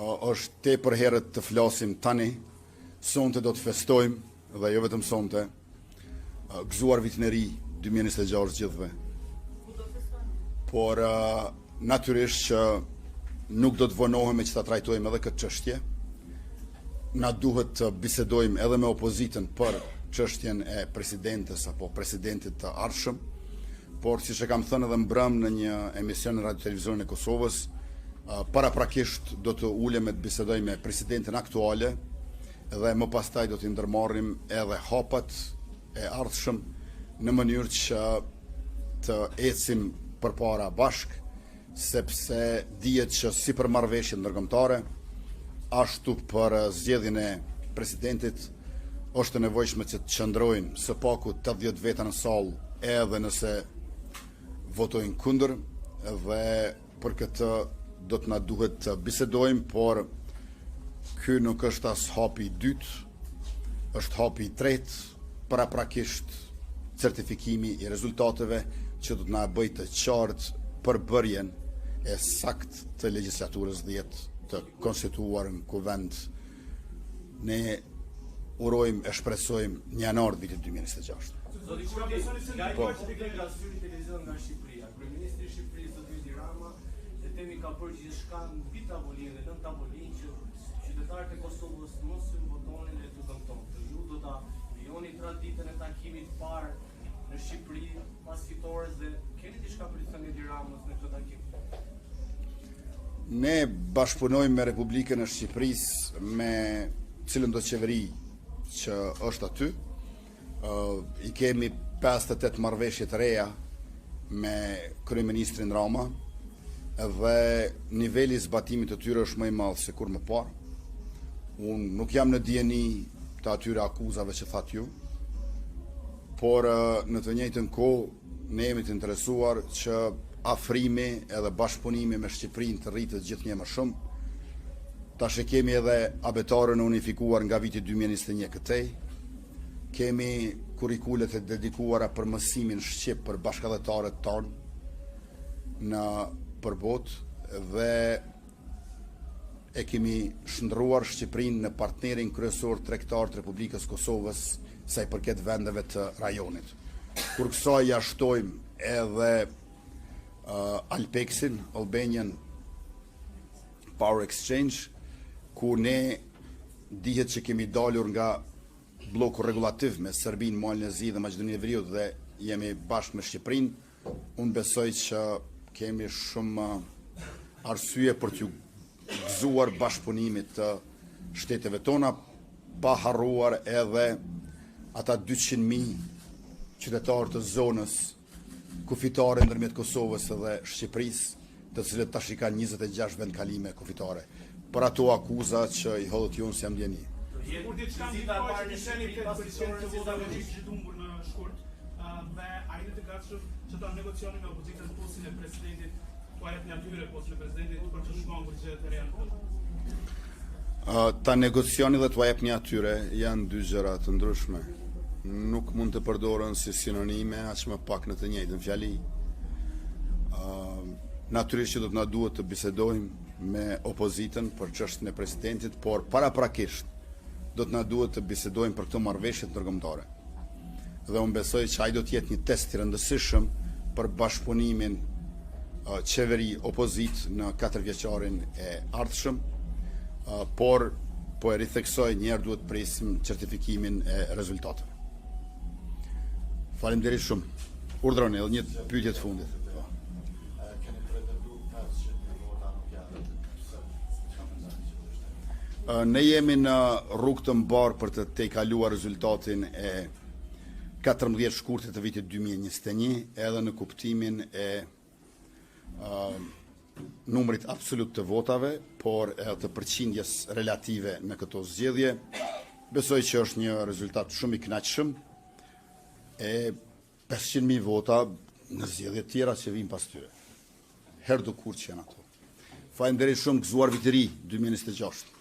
është tepër herët të flasim tani, sonte do të festojmë dhe jo vetëm sonte, gëzuar vitin e ri 2026 gjithëve. Por natyrisht që nuk do të vonohemi që ta trajtojmë edhe këtë çështje. Na duhet të bisedojmë edhe me opozitën për çështjen e presidentes apo presidentit të ardhshëm, por siç e kam thënë edhe mbrëm në një emision në Radio Televizionin e Kosovës, paraprakisht do të ulem të bisedoj me presidentin aktuale dhe më pastaj do të ndërmarrim edhe hapat e ardhshëm në mënyrë që të ecim përpara bashk, sepse dihet që si për marrëveshjen ndërkombëtare, ashtu për zgjedhjen e presidentit është e nevojshme që të qëndrojnë së paku 80 veta në sallë, edhe nëse votojnë kundër, dhe për këtë do të na duhet të bisedojmë, por ky nuk është as hapi i dytë, është hapi i tretë, paraprakisht certifikimi i rezultateve që do të na bëjë të qartë përbërjen e saktë të legjislaturës 10 të konstituar në kuvend. Ne urojmë e shpresojmë në janar vitit 2026. Zoti Kurti, nga syri televizion nga Shqipëria, kryeministri i Shqipërisë Zoti Edi Rama, dhe temi ka bërë gjithçka mbi tavolinë dhe nën tavolinë që qytetarët e Kosovës mos votonin e tutën tonë. Ju do ta vijoni traditën e takimit parë në Shqipëri pas fitores dhe keni diçka për të thënë Edi Ramës në këtë takim? Ne bashkëpunojmë me Republikën e Shqipërisë, me cilën do qeveri që është aty. I kemi 58 marrëveshje të reja me kryeministrin Rama dhe niveli i zbatimit të tyre është më i madh se kur më parë. Unë nuk jam në dijeni të atyre akuzave që thatë ju, por në të njëjtën kohë ne jemi të interesuar që afrimi edhe bashkëpunimi me Shqipërinë të rritet gjithnjë më shumë. Tash kemi edhe abetarën e unifikuar nga viti 2021 këtej. Kemi kurrikulet e dedikuara për mësimin shqip për bashkëdhetarët tonë në përbot dhe e kemi shndruar Shqipërinë në partnerin kryesor tregtar të Republikës Kosovës sa i përket vendeve të rajonit. Kur kësaj ja shtojmë edhe Alpexin, Albanian Power Exchange, ku ne dihet që kemi dalur nga bloku regulativ me Serbinë, Mualnezi dhe Maqedoninë e Veriut dhe jemi bashkë me Shqipërinë. Unë besoj që kemi shumë arsye për t'ju gëzuar bashkëpunimit të shteteve tona, pa harruar edhe ata 200.000 qytetarë të zonës kufitare ndërmjet Kosovës dhe Shqipërisë, të cilët tash i kanë 26 vendkalime kufitare. Për ato akuza që i hodhët ju se jam ndjeni. Kur diçka vizita e parë në Shqipëri pas fitores të votave që humbur në shkurt, dhe ai në të gatshëm që ta negocioni me opozitën postin e presidentit, ku ai jep atyre postin e presidentit për të shmangur gjë të reja. Ta negocioni dhe t'ua jepni atyre janë dy gjëra të ndryshme. Nuk mund të përdoren si sinonime, aq më pak në të njëjtën fjali. Natyrisht që do të na duhet të bisedojmë me opozitën për çështjen e presidentit, por paraprakisht do të na duhet të bisedojmë për këtë marrëveshje ndërkombëtare. Dhe unë besoj që ai do të jetë një test i rëndësishëm për bashkëpunimin qeveri opozit në 4 vjeçarin e ardhshëm, por po e ritheksoj njerë duhet presim certifikimin e rezultateve. Faleminderit shumë. Urdhroni edhe një pyetje të fundit. Ne jemi në rrugë të mbarë për të tejkaluar rezultatin e 14 shkurtit të vitit 2021, edhe në kuptimin e numrit absolut të votave, por edhe të përqindjes relative në këto zgjedhje. Besoj që është një rezultat shumë i kënaqshëm, e 500.000 vota në zgjedhje tjera që vijnë pas tyre. Herë do kur që janë ato. Faleminderit shumë, gëzuar vit i ri 2026.